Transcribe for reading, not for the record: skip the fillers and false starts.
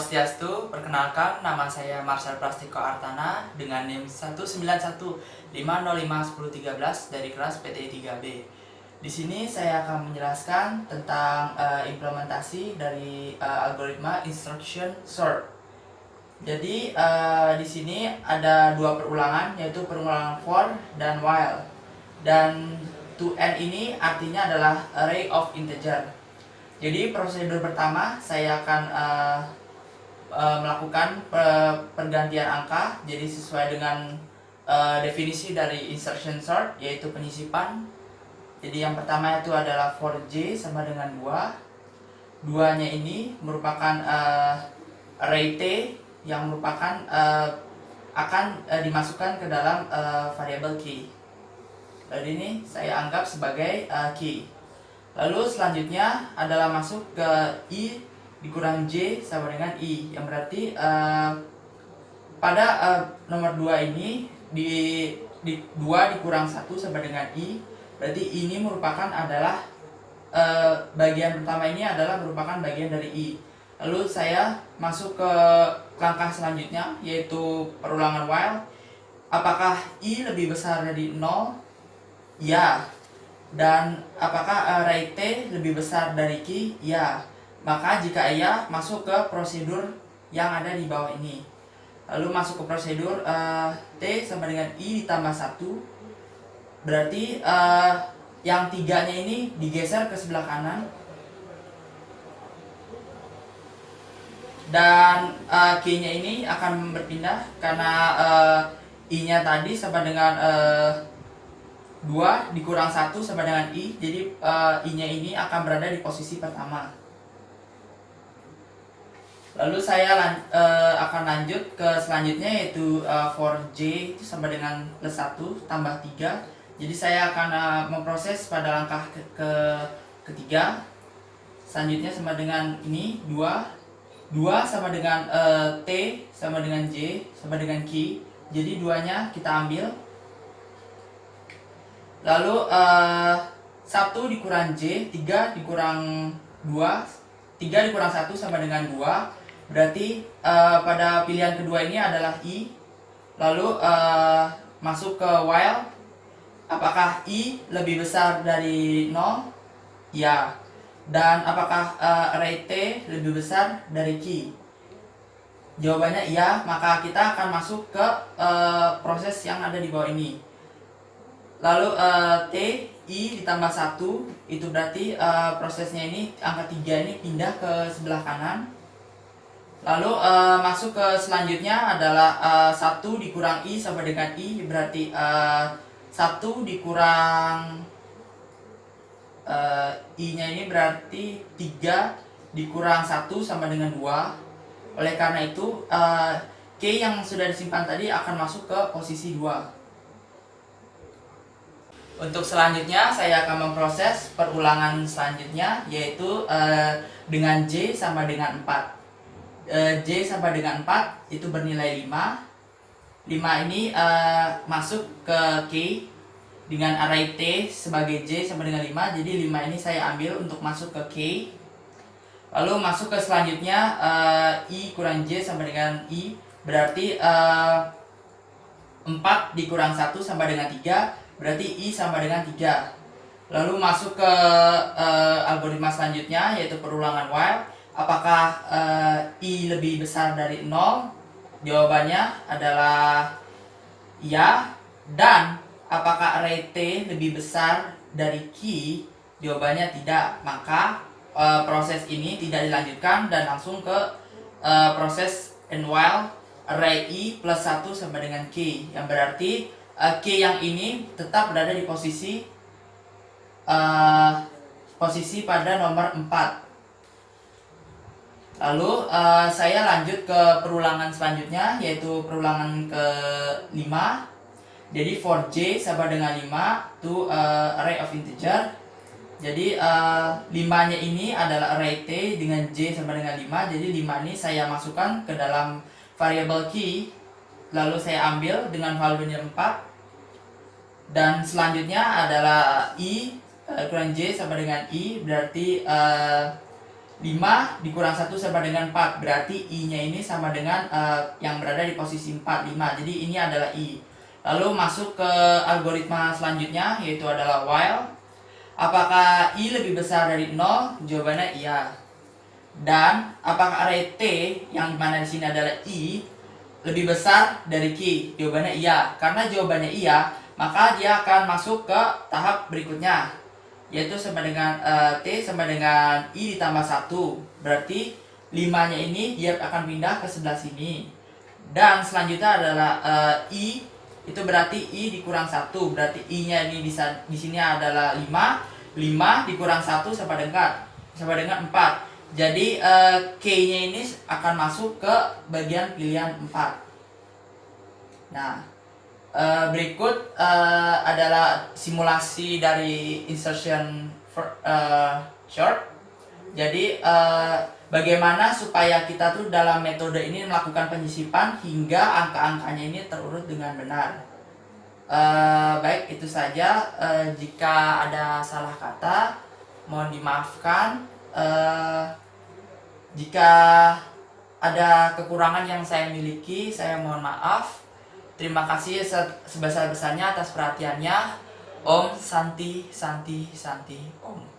Swastiastu, perkenalkan nama saya Marcel Prastiko Artana dengan NIM 19150510313 dari kelas PT 3B. Di sini saya akan menjelaskan tentang implementasi dari algoritma instruction sort. Jadi di sini ada dua perulangan, yaitu perulangan for dan while. Dan to n ini artinya adalah array of integer. Jadi prosedur pertama saya akan melakukan pergantian angka, jadi sesuai dengan definisi dari instruction sort, yaitu penyisipan. Jadi yang pertama itu adalah for j sama dengan 2. 2 nya ini merupakan array t yang merupakan akan dimasukkan ke dalam variabel key. Lalu ini saya anggap sebagai key. Lalu selanjutnya adalah masuk ke i dikurang j sama dengan i, yang berarti pada nomor 2 ini di 2 dikurang 1 sama dengan i, berarti ini merupakan adalah bagian pertama ini adalah merupakan bagian dari i. Lalu saya masuk ke langkah selanjutnya, yaitu perulangan while. Apakah i lebih besar dari 0? Ya. Dan apakah array t lebih besar dari key? Ya. Maka jika iya, masuk ke prosedur yang ada di bawah ini. Lalu masuk ke prosedur t sama dengan i ditambah 1. Berarti yang 3-nya ini digeser ke sebelah kanan. Dan key-nya ini akan berpindah karena i-nya tadi sama dengan 2 dikurang 1 sama dengan i. Jadi i-nya ini akan berada di posisi pertama. Lalu saya akan lanjut ke selanjutnya, yaitu for j itu sama dengan plus 1 tambah 3. Jadi saya akan memproses pada langkah ketiga. Selanjutnya sama dengan ini 2 sama dengan t sama dengan j sama dengan key. Jadi 2-nya kita ambil. Lalu 1 dikurang j, 3 dikurang 2, 3 dikurang 1 sama dengan 2. Berarti pada pilihan kedua ini adalah i. Lalu masuk ke while. Apakah i lebih besar dari 0? Ya. Dan apakah array t lebih besar dari key? Jawabannya iya, maka kita akan masuk ke proses yang ada di bawah ini. Lalu t, i ditambah 1, itu berarti prosesnya ini, angka 3 ini pindah ke sebelah kanan. Lalu masuk ke selanjutnya adalah 1 dikurang i sama dengan i, berarti 1 dikurang i-nya ini berarti 3 dikurang 1 sama dengan 2. Oleh karena itu k yang sudah disimpan tadi akan masuk ke posisi 2. Untuk selanjutnya saya akan memproses perulangan selanjutnya, yaitu dengan j sama dengan 4. J sama dengan 4 itu bernilai 5. 5 ini masuk ke k dengan array t sebagai j sama dengan 5. Jadi 5 ini saya ambil untuk masuk ke k. Lalu masuk ke selanjutnya i kurang j sama dengan i, berarti 4 dikurang 1 sama dengan 3, berarti i sama dengan 3. Lalu masuk ke algoritma selanjutnya, yaitu perulangan while. Apakah i lebih besar dari 0? Jawabannya adalah iya. Dan apakah array t lebih besar dari key? Jawabannya tidak. Maka proses ini tidak dilanjutkan dan langsung ke proses and while array i plus 1 sama dengan k, yang berarti k yang ini tetap berada di posisi pada nomor 4. Lalu saya lanjut ke perulangan selanjutnya, yaitu perulangan ke-5. Jadi for j sama dengan 5 itu array of integer. Jadi 5-nya ini adalah array t dengan j sama dengan 5. Jadi 5 ini saya masukkan ke dalam variabel key. Lalu saya ambil dengan value 4. Dan selanjutnya adalah i kurang j sama dengan i, berarti 5 dikurang 1 sama dengan 4. Berarti I-nya ini sama dengan yang berada di posisi 4, 5. Jadi ini adalah I. Lalu masuk ke algoritma selanjutnya, yaitu adalah while. Apakah I lebih besar dari 0? Jawabannya iya. Dan apakah array T, yang dimana di sini adalah I, lebih besar dari Q? Jawabannya iya. Karena jawabannya iya, maka dia akan masuk ke tahap berikutnya, yaitu sama dengan T sama dengan I ditambah 1. Berarti 5-nya ini dia akan pindah ke sebelah sini. Dan selanjutnya adalah I, itu berarti I dikurang 1. Berarti I-nya ini di sini adalah 5. 5 dikurang 1 sama dengan 4. Jadi K-nya ini akan masuk ke bagian pilihan 4. Nah, berikut adalah simulasi dari insertion short. Jadi bagaimana supaya kita tuh dalam metode ini melakukan penyisipan hingga angka-angkanya ini terurut dengan benar. Baik, itu saja. Jika ada salah kata, mohon dimaafkan. Jika ada kekurangan yang saya miliki, saya mohon maaf. Terima kasih sebesar-besarnya atas perhatiannya. Om Santi Santi Santi Om.